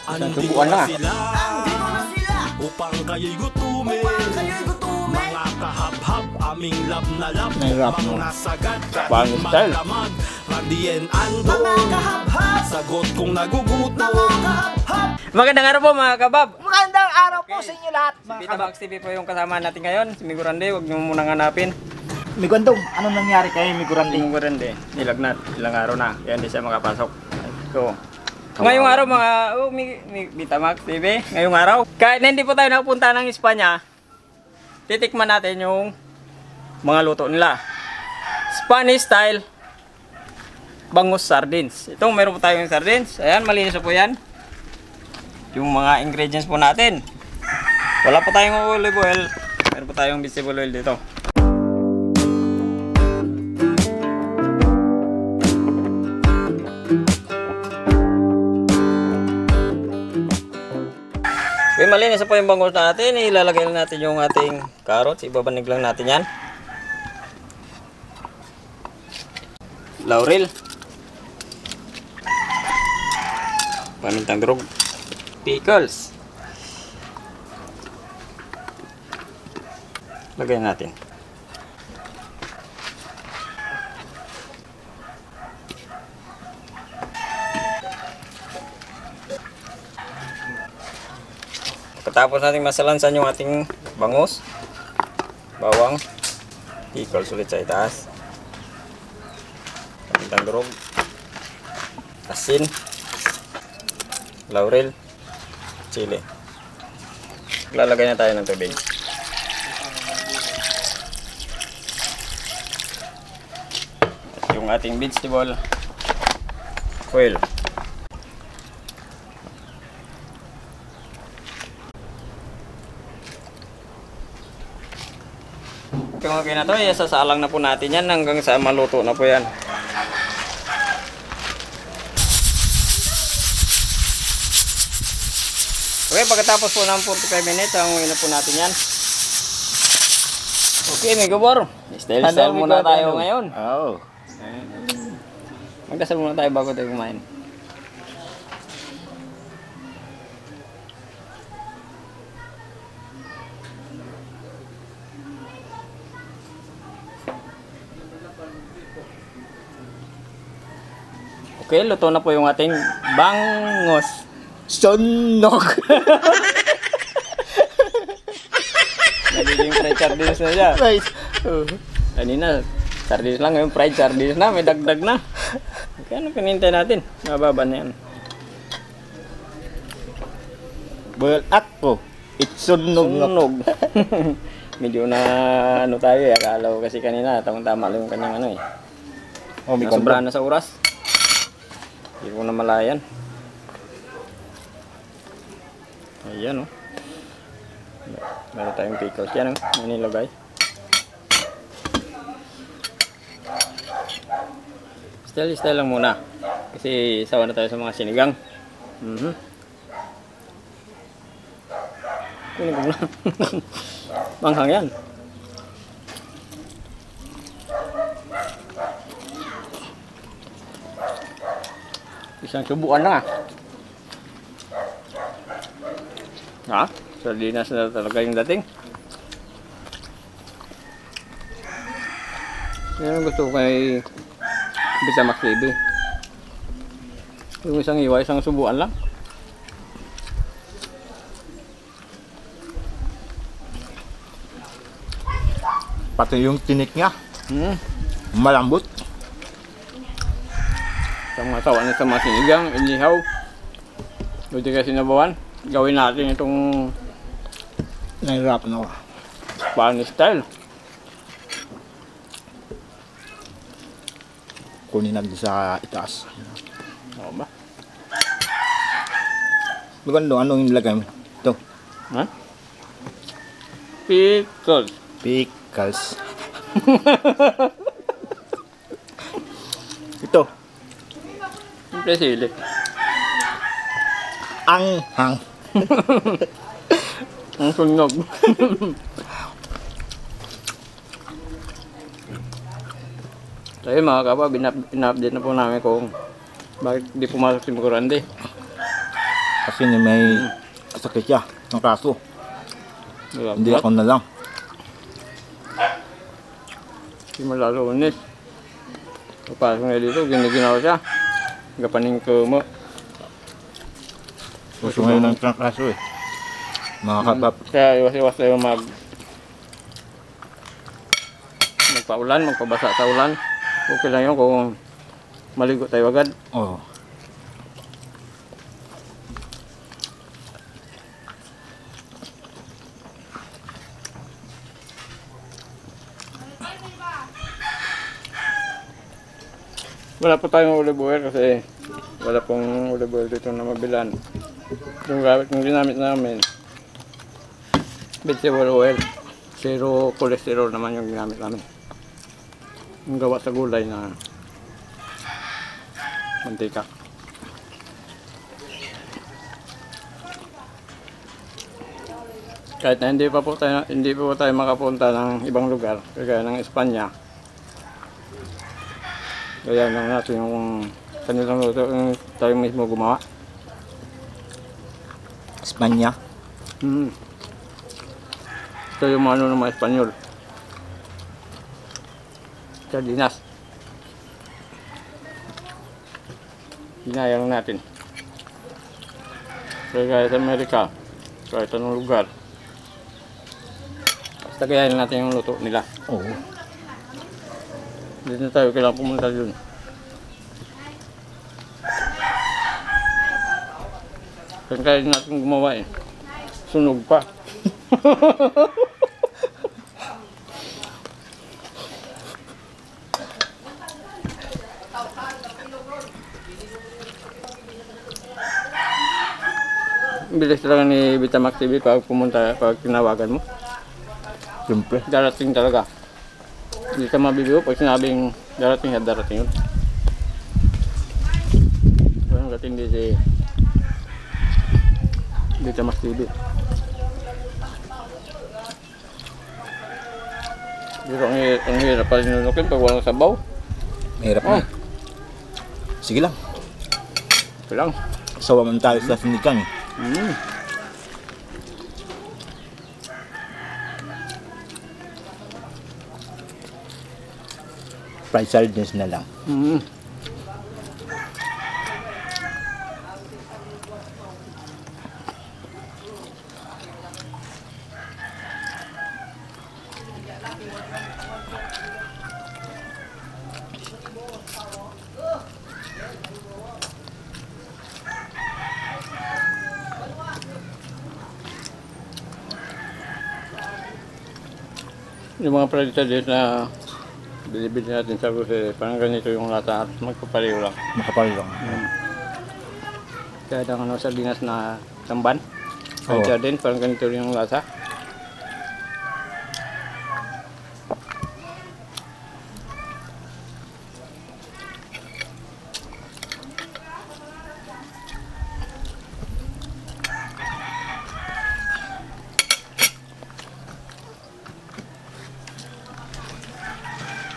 Subukan na. Andito na sila upang kayo'y gutumin. Mga kahab-hab, aming lab na lab. Nahirap mo. Mga sagad, Bang kahit style. magdamag. Radien andong, Mga kahab-hab, sagot kong nagugutom. mga kahab-hab. Magandang araw po mga kabab. Magandang araw po sa inyo lahat mga Vita Max TV po yung kasama natin ngayon. Si Migurande, huwag niyo munang hanapin. Migondong, ano nangyari kay Si Migurandi? Migurande, nilagnat. Ilang araw na, kaya hindi siya makapasok. So, ngayong araw mga Vita Max TV, ngayong araw, kahit na hindi po tayo nakapunta ng Espanya, titikman natin yung mga luto nila. Spanish style bangus sardines. Ito, meron po tayong sardines. Ayan, malinis na po yan. Yung mga ingredients po natin. Wala po tayong olive oil. Meron po tayong vegetable oil dito. Okay, malinis na po yung bangus natin. Ilalagay lang natin yung ating carrots. Ibabanig lang natin yan. Laurel. Pamintang durog. Pickles. Lagay natin. Pagkatapos natin masalansan yung ating bangus, bawang, pickles ulit sa itaas, pamintang durog, asin, laurel, chili. Lalagay na tayo ng tubig. At yung ating vegetable oil. Okay na to, isasalang na po natin yan hanggang sa maluto na po yan. Okay, pagkatapos po ng 45 minutes, hanguin na po natin yan. Okay, may gabor. Style muna tayo ngayon. Oo. Magdasal muna tayo bago tayo kumain. Okay, luto na po yung ating bangus. Sunog. Nagiging fried sardines na siya. Right. Kanina, sardines lang. Ngayon fried sardines na. May dagdag na. Okay, ano pinintay natin? Mababa na yan. Well, ako. It's sunog. Sunog. Medyo na ano tayo eh. Akala ko kasi kanina. Tamang-tama lang yung kanyang ano eh. Oh, may Nasobrahan na sa oras. Hindi ko na malayan. Ayan o. Meron tayong pickles. Yan o. May nilagay. Style lang muna. Kasi sawa na tayo sa mga sinigang. Kunin ko na. Manghang yan. Isang subukan na. Ha? Sardinas na talaga yung dating. Yan ang gusto ko kay Vita Max TV. Yung isang iwa, isang subukan lang. Pati yung tinik niya. Malambot. Sa mga sawa na sa mga sinigang, inihaw. Buti kasi nabawan. Gawin natin itong Nahirap na ako. Spanish style. Kunin natin sa itaas. Oo ba? Maganda, anong nilagay mo? Ito. Ha? Pickles. Pickles. Ito. Siyempre sili. Anghang. Ang sunog. Tayo mga kapa, ina-update na po namin kung bakit di pumasok si Migurande. Kasi may sakit siya ng kaso. Hindi ako na lang. Hindi malalo ulit. Pagpasok nga dito, ginaginawa siya. Gapaning ko mo. Gusto ngayon ng kaso eh. Mga kapap. Kaya iwas-iwas tayo magpaulan, magpabasa sa ulan. Okay lang yun kung maligo tayo agad. Oo. Wala pa tayong olive oil kasi wala pong olive oil dito na mabilan. Yung ginamit namin, vegetable oil. Zero cholesterol naman yung ginamit namin. Yung gawa sa gulay na mantika. Kahit na hindi pa po tayo makapunta ng ibang lugar, kagaya ng Espanya. Kaya lang natin yung kanilang luto yung tayo mismo gumawa. Espanya. Ito yung mga ng mga Espanyol. Sardinas. Ginaya lang natin. Kaya sa Amerika, kahit anong lugar. Basta gayahin natin yung luto nila. Oo. Hindi na tayo kailangan pumunta dun. Kaya kaya natin gumawa eh. Sunog pa. Bilis talaga ni Betamax TV pag tinawagan mo. Siyempre. Darating talaga. Hindi ka mabibigo pag sinabing darating at darating yun. Walang katindi si Betamax TV. Pero ang hirap pa rin nunukin pag walang sabaw. Mahirap na. Sige lang. Ito lang. Sawa man tayo sa sinigang. Fried sardines na lang. Yung mga predator dito na bilibili natin sa grocery, parang ganito yung lata at magpapareho lang. Makapal lang. Kaya ang sardinas na tamban. Oo. Kaya din, parang ganito rin yung lasa.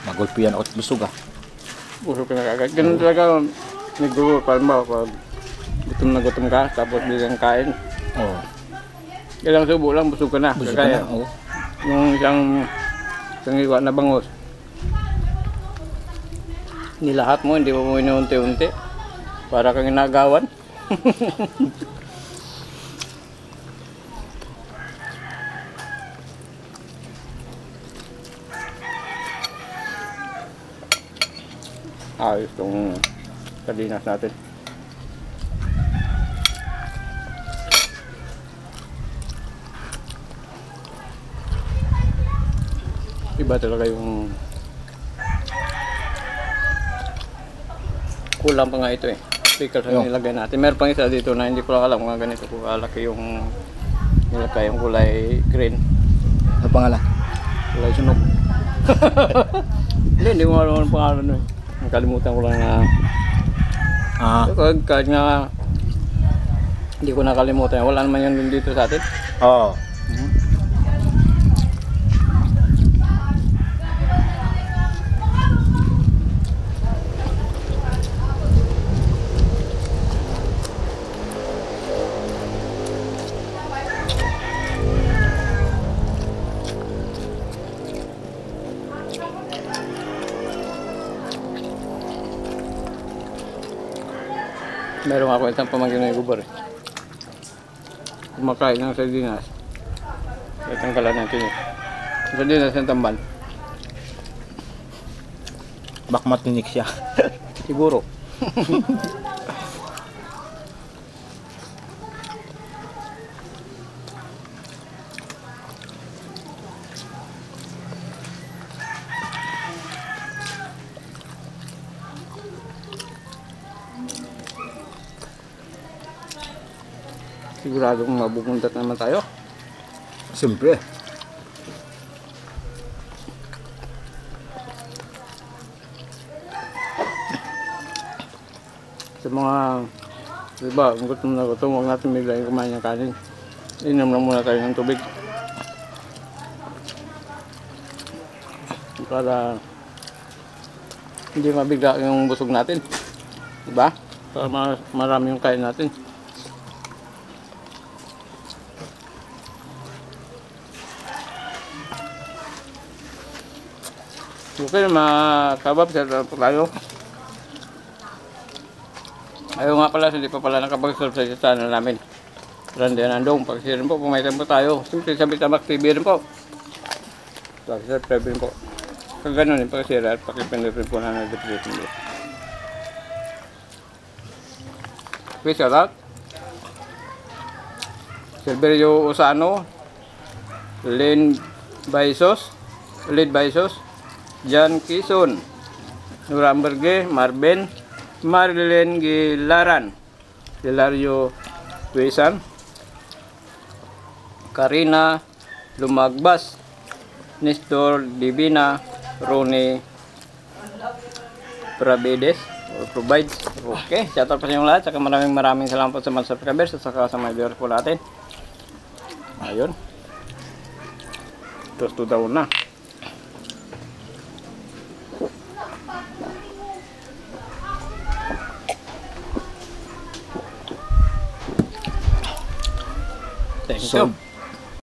Magulpian ako at busog ah. Busog ka na kagad. Ganun talaga, nagdugo, parang ba, pag gutom ka, tapos bilang kain. Oo. Ilang subo lang, busog ka na. Busog ka na, oo. Yung isang iwa na bangos. Nilahat mo, hindi mo inuunti-unti. Para kang inagawan. Ayos itong sardinas natin. Iba talaga yung kulang pa nga ito eh. Pickles ang nilagay natin. Meron pang isa dito na hindi ko lang alam kung ganito kung kalaki yung nilagay yung kulay green. Ano pangalan? Kulay sunog. Hindi mo alam ang pangalan nun. Nakalimutan ko lang na kahit nga hindi ko nakalimutan. Wala naman yun dito sa atin. Oo. Meron ako isang pamangkin na gubar eh. Kumakain ng sardinas. Tatanggalan natin eh. Sardinas ng tamban. Bak matinik siya. Siguro. Siguradong mabumuntat naman tayo. Siyempre. Sa mga, diba, kung gutom na gutom, huwag natin biglayin kumain ng kanin. Inom lang muna tayo ng tubig. Para hindi mabigla yung busog natin. Diba? Para marami yung kain natin. Okay, mga kabab, share po tayo. Ayaw nga pala, hindi pa pala nakapag-serve sa channel namin. Randy Anandong, pag-share po, pumaytan po tayo. Siyempre sa Bitamax TV rin po. Pag-subscribe rin po. Kung gano'n, pag-share at pakipindot rin po na notification din. Okay, shout out. Silverio Usano, Led Baisos, Jan Quezon, Nuramberge, Marben, Marilyn Gilaran, Hilario Wesan, Karina Lumagbas, Nestor Divina, Ronnie Provides. Okay, shout out pa sa inyong lahat. Saka maraming salamat po sa mga subscribers at saka sa mga viewers po natin. Ayun. Terus 2 taon na. Thank you.